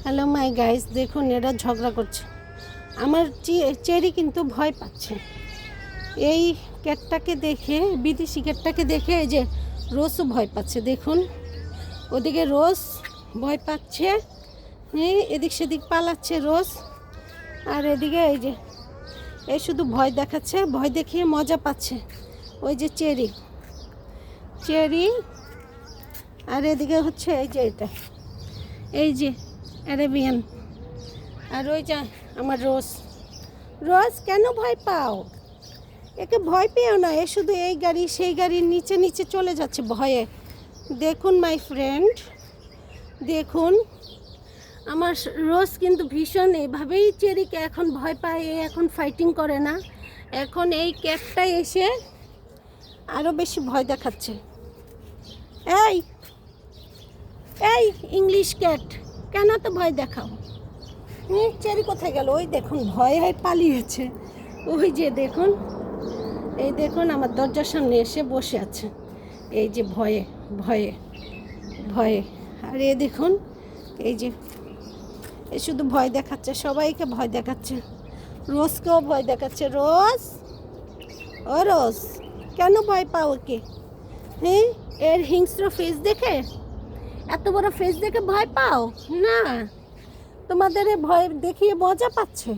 Hello my guys, দেখুন এরা ঝগড়া করছে। আমার চেরি কিন্তু ভয় পাচ্ছে এই ক্যাটটাকে দেখে, বিদেশি ক্যাটটাকে দেখে। এই যে রোজও ভয় পাচ্ছে, দেখুন ওদিকে রোজ ভয় পাচ্ছে, এদিক সেদিক পালাচ্ছে রোজ। আর এদিকে এই যে এই শুধু ভয় দেখাচ্ছে, ভয় দেখিয়ে মজা পাচ্ছে ওই যে চেরি। আর এদিকে হচ্ছে এই যে এটা, এই যে অ্যারাবিয়ান। আর ওই যে আমার রোজ। কেন ভয় পাও? একে ভয় পেও না, এ শুধু এই গাড়ি সেই গাড়ির নিচে নিচে চলে যাচ্ছে ভয়ে। দেখুন মাই ফ্রেন্ড, দেখুন আমার রোজ কিন্তু ভীষণ এভাবেই চেরিকে এখন ভয় পায়। এখন ফাইটিং করে না, এখন এই ক্যাটটা এসে আরও বেশি ভয় দেখাচ্ছে। এই এই ইংলিশ ক্যাট, কেন তো ভয় দেখাও? চেরি কোথায় গেল? ওই দেখুন ভয়ে পালিয়েছে। ওই যে দেখুন, এই দেখুন আমার দরজার সামনে এসে বসে আছে, এই যে ভয়ে ভয়ে ভয়ে। আর এ দেখুন, এই যে এ শুধু ভয় দেখাচ্ছে, সবাইকে ভয় দেখাচ্ছে, রোজকেও ভয় দেখাচ্ছে। রোজ, ও রোজ, কেন ভয় পাও ওকে? এর হিংস্র ফেস দেখে, এত বড় ফেস দেখে ভয় পাও না? তোমাদের এ ভয় দেখিয়ে মজা পাচ্ছে।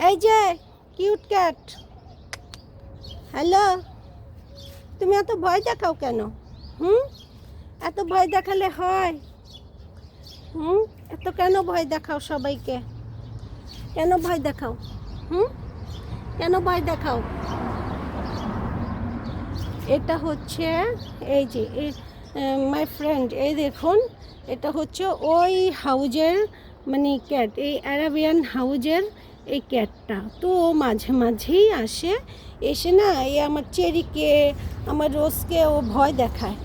এই যে কিউট ক্যাট, হ্যালো, তুমি এত ভয় দেখাও কেন? এত ভয় দেখালে হয়? এত কেন ভয় দেখাও সবাইকে? কেন ভয় দেখাও? কেন ভয় দেখাও? এটা হচ্ছে এই যে মাই ফ্রেন্ড, এই দেখুন এটা হচ্ছে ওই হাউজের মানে ক্যাট, এই অ্যারাবিয়ান হাউজের এই ক্যাটটা। তো মাঝে মাঝেই আসে, এসে না এই আমার চেরিকে, আমার রোজকে ও ভয় দেখায়।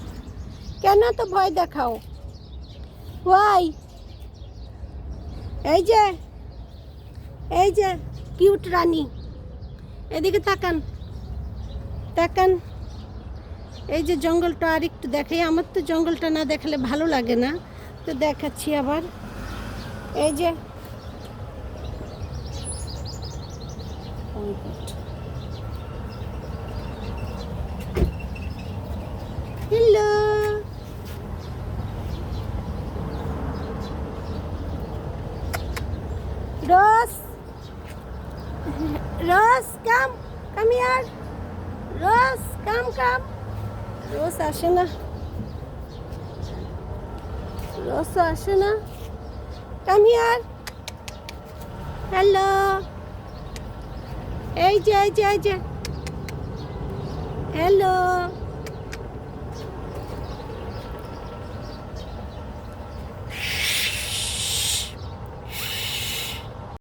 কেন তো ভয় দেখাও? ওয়াই? এই যে কিউট রানী, এদিকে তাকান তাকান। এই যে জঙ্গলটা আর একটু দেখাই, আমার তো জঙ্গলটা না দেখালে ভালো লাগে না, তো দেখাচ্ছি আবার। এই যে হ্যালো, রোজ, কাম হিয়ার। রোজ, কাম। রোজ আসে না, কাম হিয়ার। হ্যালো, এই যে হ্যালো।